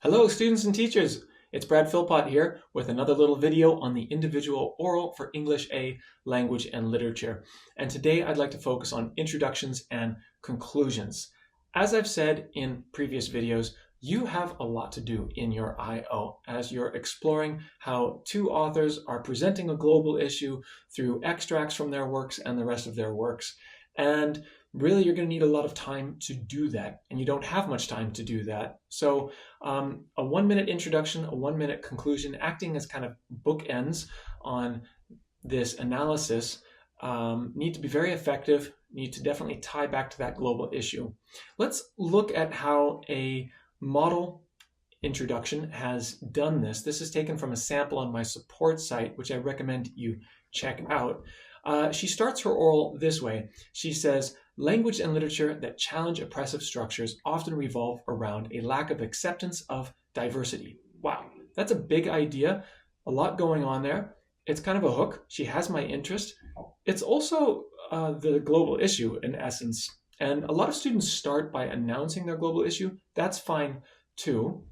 Hello students and teachers, it's Brad Philpott here with another little video on the individual oral for English A, language and literature. And today I'd like to focus on introductions and conclusions. As I've said in previous videos, you have a lot to do in your I.O. as you're exploring how two authors are presenting a global issue through extracts from their works and the rest of their works. And really, you're going to need a lot of time to do that, and you don't have much time to do that. So a 1-minute introduction, a 1-minute conclusion, acting as kind of bookends on this analysis need to be very effective, need to definitely tie back to that global issue. Let's look at how a model introduction has done this. This is taken from a sample on my support site, which I recommend you check out. She starts her oral this way. She says, language and literature that challenge oppressive structures often revolve around a lack of acceptance of diversity. Wow, that's a big idea. A lot going on there. It's kind of a hook. She has my interest. It's also the global issue in essence. And a lot of students start by announcing their global issue. That's fine too.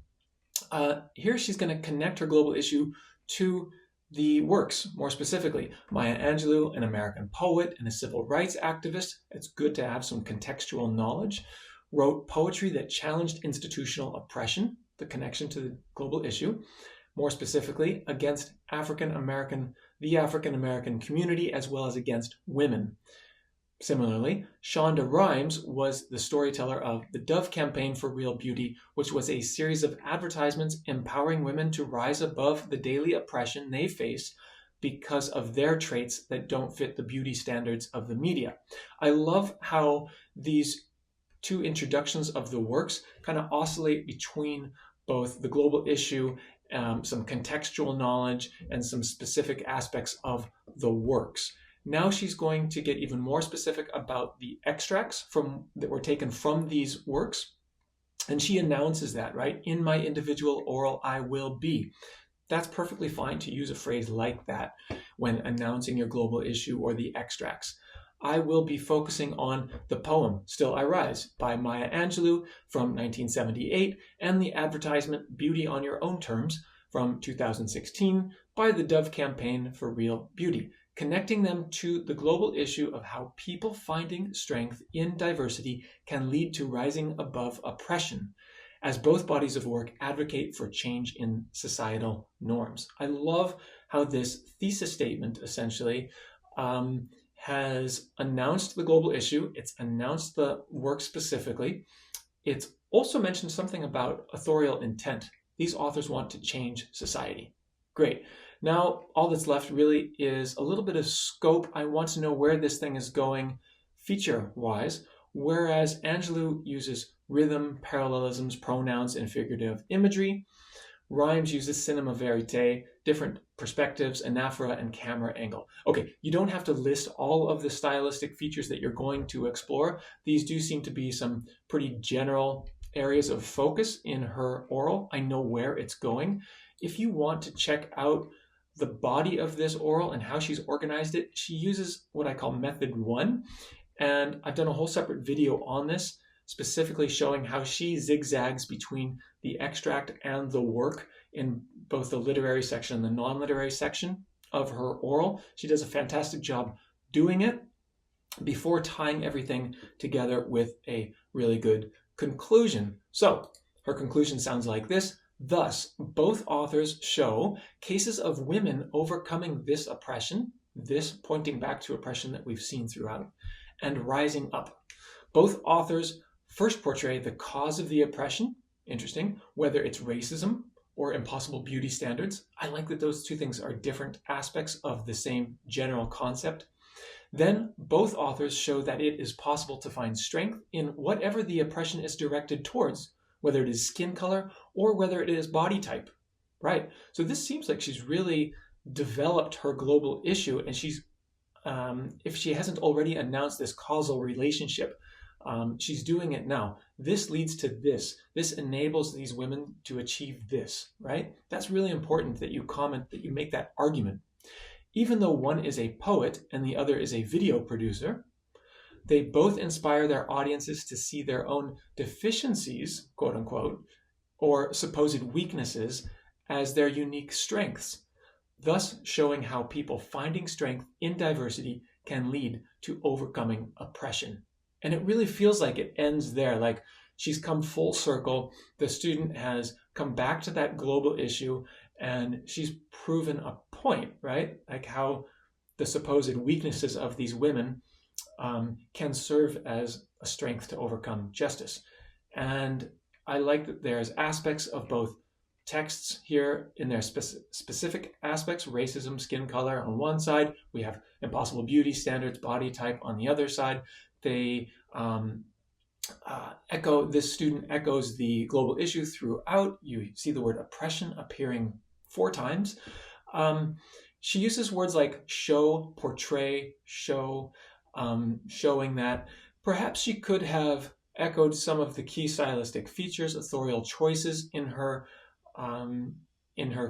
Here she's going to connect her global issue to the works, more specifically. Maya Angelou, an American poet and a civil rights activist, it's good to have some contextual knowledge, wrote poetry that challenged institutional oppression, the connection to the global issue, more specifically against the African American community, as well as against women. Similarly, Shonda Rhimes was the storyteller of the Dove Campaign for Real Beauty, which was a series of advertisements empowering women to rise above the daily oppression they face because of their traits that don't fit the beauty standards of the media. I love how these two introductions of the works kind of oscillate between both the global issue, some contextual knowledge, and some specific aspects of the works. Now she's going to get even more specific about the extracts that were taken from these works. And she announces that, right? In my individual oral, I will be. That's perfectly fine to use a phrase like that when announcing your global issue or the extracts. I will be focusing on the poem Still I Rise by Maya Angelou from 1978 and the advertisement Beauty on Your Own Terms from 2016 by the Dove Campaign for Real Beauty, connecting them to the global issue of how people finding strength in diversity can lead to rising above oppression, as both bodies of work advocate for change in societal norms. I love how this thesis statement essentially has announced the global issue. It's announced the work specifically. It's also mentioned something about authorial intent. These authors want to change society. Great. Now, all that's left really is a little bit of scope. I want to know where this thing is going feature-wise, whereas Angelou uses rhythm, parallelisms, pronouns, and figurative imagery. Rhimes uses cinema verite, different perspectives, anaphora, and camera angle. Okay, you don't have to list all of the stylistic features that you're going to explore. These do seem to be some pretty general areas of focus in her oral. I know where it's going. If you want to check out the body of this oral and how she's organized it, she uses what I call method 1. And I've done a whole separate video on this, specifically showing how she zigzags between the extract and the work in both the literary section and the non-literary section of her oral. She does a fantastic job doing it before tying everything together with a really good conclusion. So her conclusion sounds like this. Thus, both authors show cases of women overcoming this oppression, this pointing back to oppression that we've seen throughout, and rising up. Both authors first portray the cause of the oppression, interesting, whether it's racism or impossible beauty standards. I like that those two things are different aspects of the same general concept. Then both authors show that it is possible to find strength in whatever the oppression is directed towards, whether it is skin color or whether it is body type, right? So this seems like she's really developed her global issue, and she's, if she hasn't already announced this causal relationship, she's doing it now. This leads to this. This enables these women to achieve this, right? That's really important that you comment, that you make that argument. Even though one is a poet and the other is a video producer, they both inspire their audiences to see their own deficiencies, quote unquote, or supposed weaknesses as their unique strengths, thus showing how people finding strength in diversity can lead to overcoming oppression. And it really feels like it ends there. Like she's come full circle. The student has come back to that global issue and she's proven a point, right? Like how the supposed weaknesses of these women can serve as a strength to overcome justice. And I like that there's aspects of both texts here in their specific aspects, racism, skin color on one side. We have impossible beauty standards, body type on the other side. They this student echoes the global issue throughout. You see the word oppression appearing 4 times. She uses words like show, portray, show, showing that perhaps she could have echoed some of the key stylistic features, authorial choices in her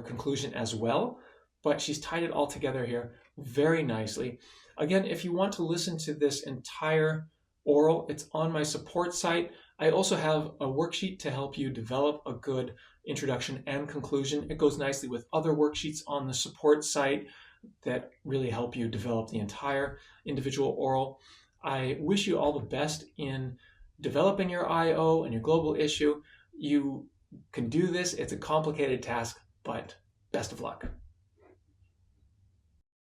conclusion as well, but she's tied it all together here very nicely. Again, if you want to listen to this entire oral, it's on my support site. I also have a worksheet to help you develop a good introduction and conclusion. It goes nicely with other worksheets on the support site that really help you develop the entire individual oral. I wish you all the best in developing your IO and your global issue. You can do this. It's a complicated task, but best of luck.